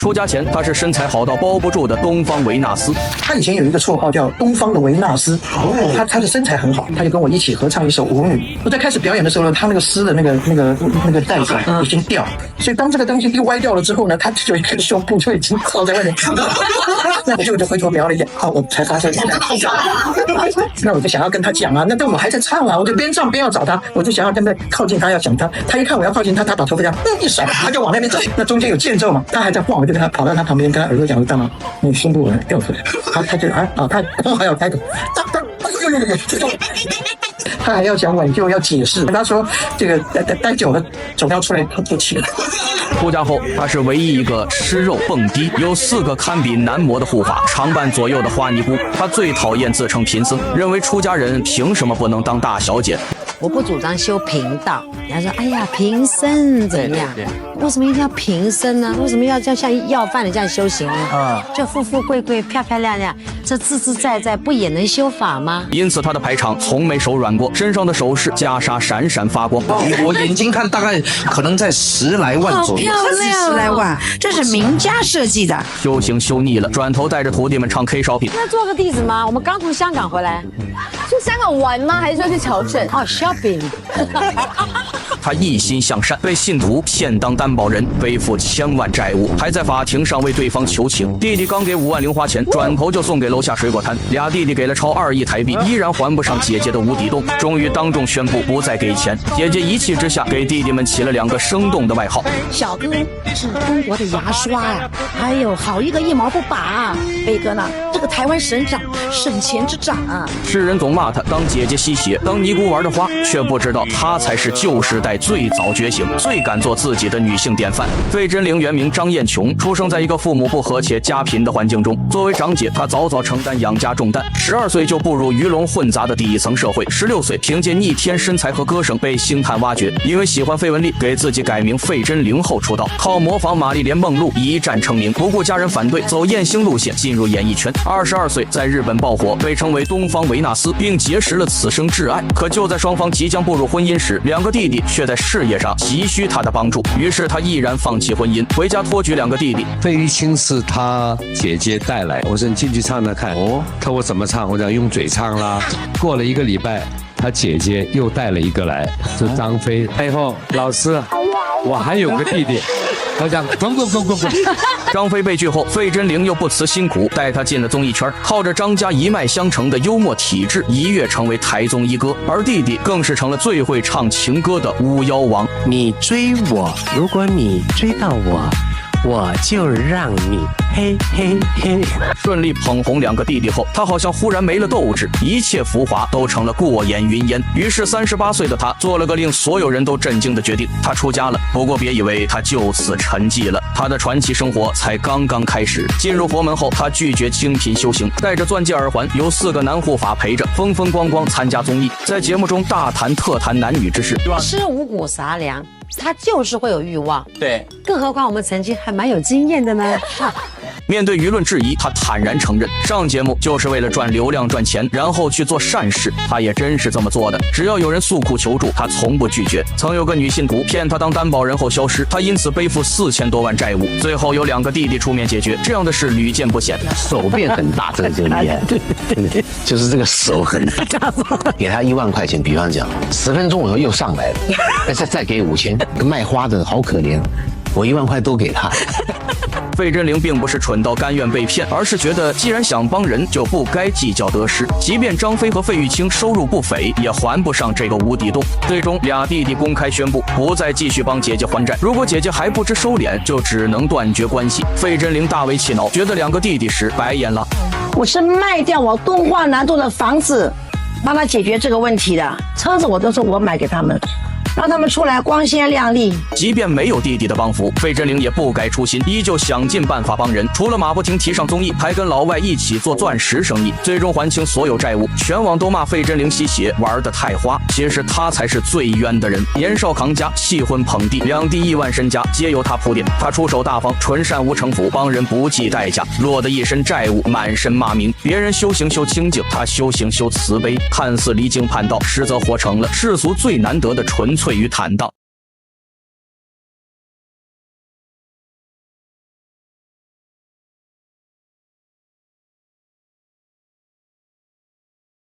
出家前，他是身材好到包不住的东方维纳斯。他以前有一个绰号叫东方的维纳斯，他的身材很好，他就跟我一起合唱一首舞女。我在开始表演的时候呢，他那个丝的那个带子已经掉，所以当这个东西一歪掉了之后呢，他就一个胸部就已经靠在外面。那我就回头瞄了一眼，我才发现。那我就想要跟他讲啊，但我还在唱啊，我就边唱边要找他，我就想要跟他靠近他，要讲他。他一看我要靠近他，他把头发这样一甩，他就往那边走。那中间有间奏嘛，他还在晃，我就跟他跑到他旁边，跟他耳朵讲：“大妈，你胸部掉出来。”他就他刚好要开口，他还要讲挽救，要解释。他说这个待久了总要出来透气了。出家后，他是唯一一个吃肉蹦迪，有4个堪比男模的护法，常伴左右的花尼姑。他最讨厌自称贫僧，认为出家人凭什么不能当大小姐？我不主张修贫道。人家说，哎呀，贫僧怎么样？为什么一定要贫僧呢？为什么要这样像要饭的这样修行呢？就富富贵贵、漂漂亮亮，这自自在在，不也能修法吗？因此，他的排场从没手软过，身上的首饰袈裟闪闪发光。我眼睛看大概可能在10来万左右，漂亮10来万，这是名家设计的。修行修腻了，转头带着徒弟们唱 K 烧饼。那做个弟子吗？我们刚从香港回来，去香港玩吗？还是说去朝圣？哦 ，shopping。他一心向善，被信徒骗当担保人，背负1000万债务，还在法庭上为对方求情。弟弟刚给5万零花钱，转头就送给楼下水果摊。俩弟弟给了超2亿台币，依然还不上姐姐的无底洞。终于当众宣布不再给钱。姐姐一气之下，给弟弟们起了2个生动的外号。小哥是中国的牙刷呀，还有好一个1毛不拔。飞哥呢，这个台湾省长，省钱之长啊。世人总骂他当姐姐吸血，当尼姑玩的花，却不知道她才是旧时代最早觉醒、最敢做自己的女性典范。费贞玲原名张艳琼，出生在一个父母不和且家贫的环境中。作为长姐，她早早承担养家重担。12岁就步入鱼龙混杂的第一层社会，16岁凭借逆天身材和歌声被星探挖掘。因为喜欢费雯丽，给自己改名费贞玲后出道，靠模仿玛丽莲梦露一战成名。不顾家人反对，走艳星路线进入演艺圈。22岁在日本爆火，被称为东方维纳斯，并结识了此生挚爱。可就在双方即将步入婚姻时，2个弟弟却在事业上急需他的帮助，于是他毅然放弃婚姻，回家托举2个弟弟。费玉清是他姐姐带来，我说你进去唱唱看。看我怎么唱，我讲用嘴唱啦。过了1个礼拜，他姐姐又带了1个来，是张飞。以后老师，我还有个弟弟。我讲滚。张飞被拒后，费贞玲又不辞辛苦带他进了综艺圈，靠着张家一脉相承的幽默体质，一跃成为台综一哥。而弟弟更是成了最会唱情歌的巫妖王。你追我，如果你追到我，我就让你嘿嘿嘿。顺利捧红2个弟弟后，他好像忽然没了斗志，一切浮华都成了过眼云烟。于是38岁的他做了个令所有人都震惊的决定，他出家了。不过别以为他就此沉寂了，他的传奇生活才刚刚开始。进入佛门后，他拒绝清贫修行，戴着钻戒耳环，由4个男护法陪着，风风光光参加综艺，在节目中大谈特谈男女之事。吃五谷杂粮，他就是会有欲望。对，更何况我们曾经还蛮有经验的呢。面对舆论质疑，他坦然承认上节目就是为了赚流量赚钱，然后去做善事。他也真是这么做的，只要有人诉苦求助，他从不拒绝。曾有个女信徒骗他当担保人后消失，他因此背负4000多万债务，最后有2个弟弟出面解决。这样的事屡见不鲜。手变很大，这个就厉害。对，就是这个手很大。给他1万块钱，比方讲10分钟以后又上来了，再给5000。卖花的好可怜，我1万块都给他。费贞玲并不是蠢到甘愿被骗，而是觉得既然想帮人，就不该计较得失。即便张飞和费玉清收入不菲，也还不上这个无底洞。最终，2弟弟公开宣布不再继续帮姐姐还债，如果姐姐还不知收敛，就只能断绝关系。费贞玲大为气恼，觉得2个弟弟时白眼了。我是卖掉我敦化南路的房子，帮他解决这个问题的。车子我都是我买给他们，让他们出来光鲜亮丽。即便没有弟弟的帮扶，费贞玲也不改初心，依旧想尽办法帮人。除了马不停蹄上综艺，还跟老外一起做钻石生意，最终还清所有债务。全网都骂费贞玲吸血玩得太花，其实他才是最冤的人。年少扛家，弃婚捧地，2弟亿万身家皆由他铺垫。他出手大方，纯善无城府，帮人不计代价，落得一身债务，满身骂名。别人修行修清净，他修行修慈悲，看似离经叛道，实则活成了世俗最难得的纯粹与坦荡。